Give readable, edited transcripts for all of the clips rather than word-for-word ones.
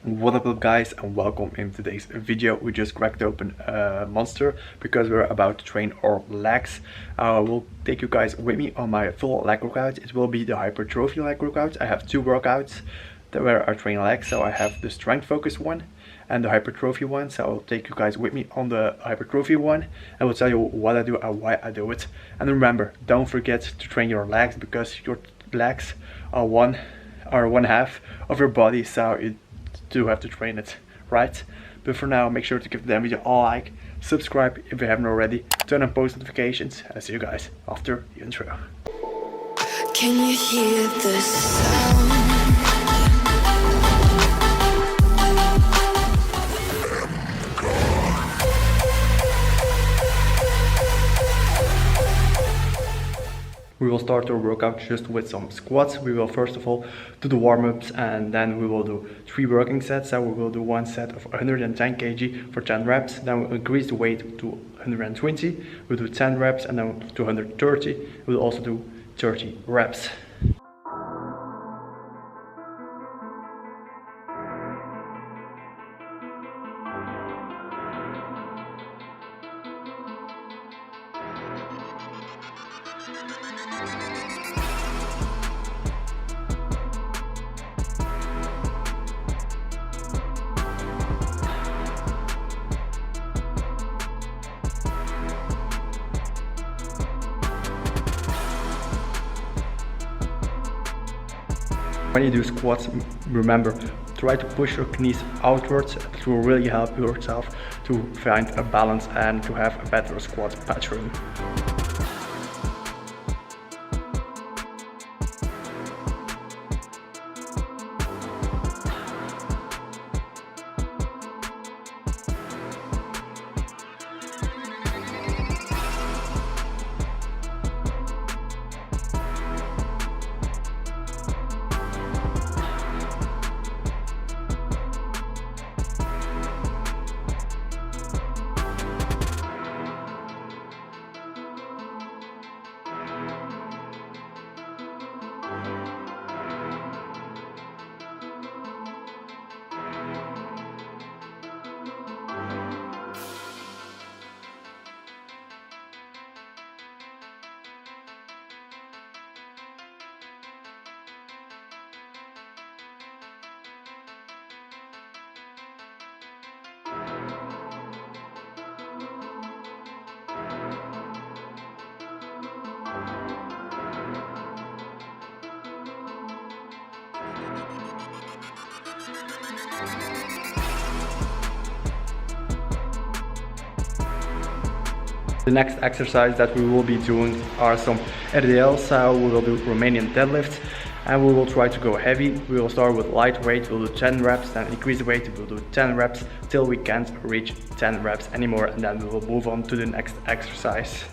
What up guys, and welcome in today's video. We just cracked open a monster because we're about to train our legs. I will take you guys with me on my full leg workout. It will be the hypertrophy leg workout. I have two workouts where I train legs. So I have the strength focus one and the hypertrophy one. So I'll take you guys with me on the hypertrophy one and will tell you what I do and why I do it. And remember, don't forget to train your legs because your legs are one half of your body, so you do have to train it, right? But for now, make sure to give the video a like, subscribe if you haven't already, turn on post notifications, and I'll see you guys after the intro. Can you hear the sound? We will start our workout just with some squats. We will first of all do the warm-ups and then we will do 3 working sets. So we will do one set of 110 kg for 10 reps. Then we'll increase the weight to 120. We'll do 10 reps and then to 130. We'll also do 30 reps. When you do squats, remember, try to push your knees outwards. It will really help yourself to find a balance and to have a better squat pattern. The next exercise that we will be doing are some RDLs, so we will do Romanian Deadlift and we will try to go heavy. We will start with light weight, we'll do 10 reps, then increase the weight, we'll do 10 reps till we can't reach 10 reps anymore, and then we will move on to the next exercise.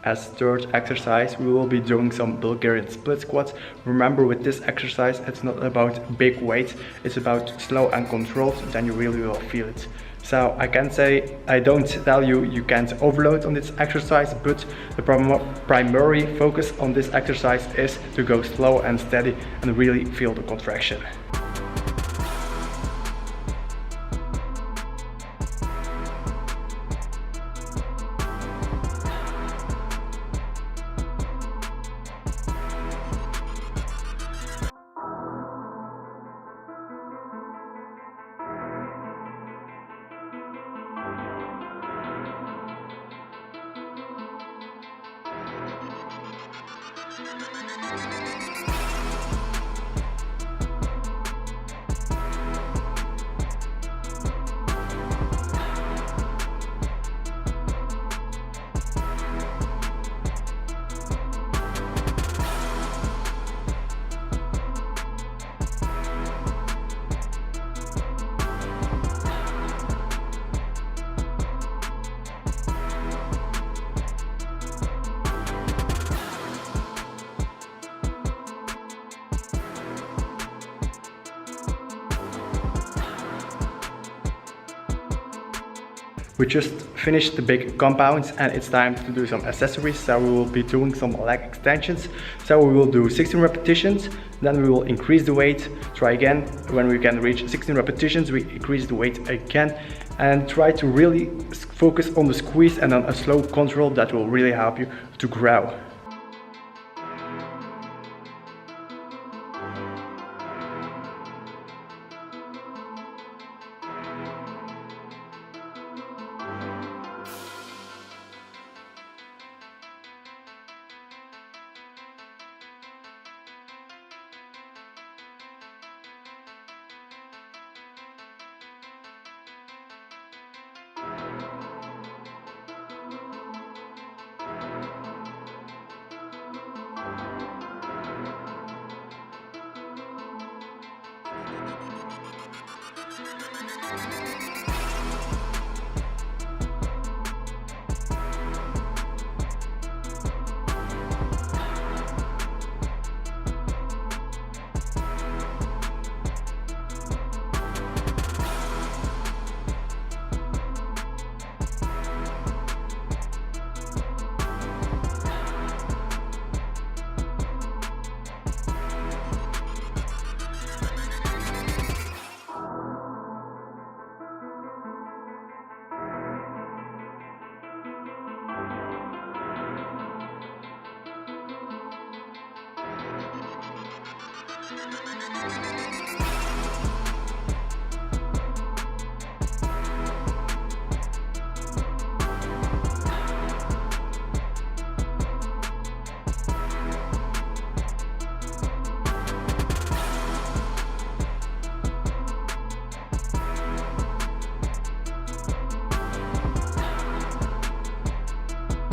As third exercise, we will be doing some Bulgarian split squats. Remember, with this exercise, it's not about big weights, it's about slow and controlled, then you really will feel it. So I can say, I don't tell you you can't overload on this exercise, but the primary focus on this exercise is to go slow and steady and really feel the contraction. We just finished the big compounds and it's time to do some accessories. So we will be doing some leg extensions. So we will do 16 repetitions, then we will increase the weight, try again. When we can reach 16 repetitions, we increase the weight again and try to really focus on the squeeze and on a slow control that will really help you to grow.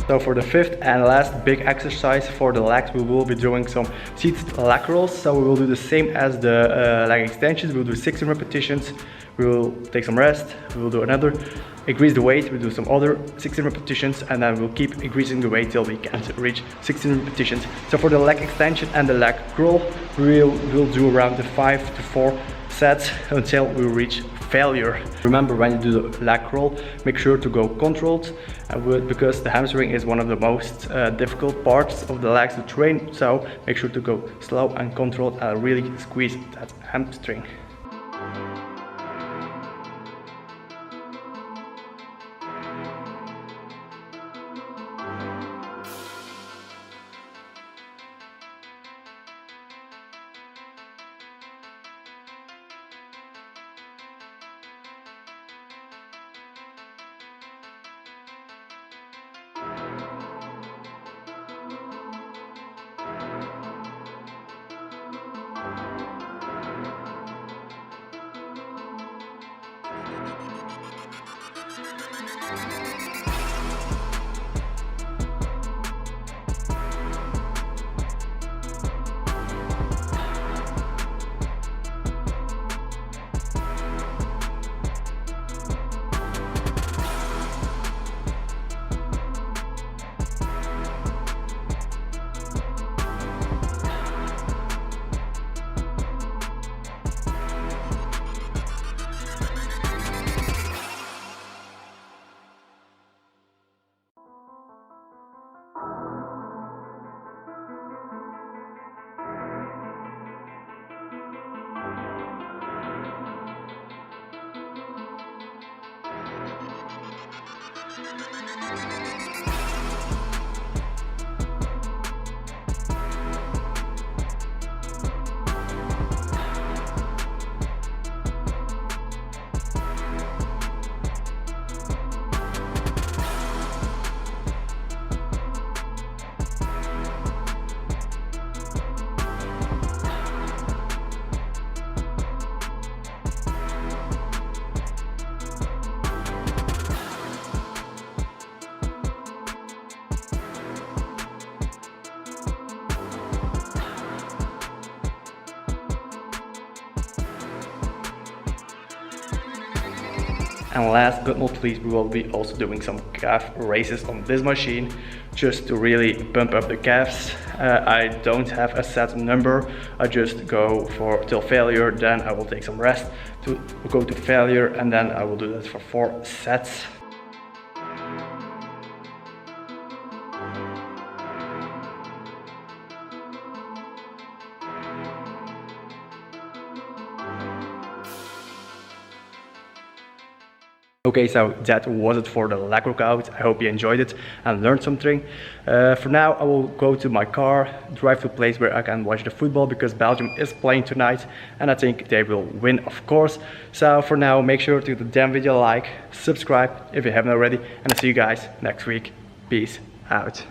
So for the fifth and last big exercise for the legs, we will be doing some seated leg rolls. So we will do the same as the leg extensions. We'll do 16 repetitions. We will take some rest. We will do another. Increase the weight. We'll do some other 16 repetitions, and then we'll keep increasing the weight till we can reach 16 repetitions. So for the leg extension and the leg roll, we'll do around the 5 to 4 sets until we reach failure. Remember, when you do the leg roll, make sure to go controlled, because the hamstring is one of the most difficult parts of the legs to train. So make sure to go slow and controlled and really squeeze that hamstring. And last but not least, we will be also doing some calf raises on this machine just to really pump up the calves. I don't have a set number, I just go for till failure, then I will take some rest to go to failure, and then I will do that for 4 sets. Okay, so that was it for the leg workout. I hope you enjoyed it and learned something. For now, I will go to my car, drive to a place where I can watch the football because Belgium is playing tonight and I think they will win, of course. So for now, make sure to give the damn video a like, subscribe if you haven't already, and I'll see you guys next week. Peace out.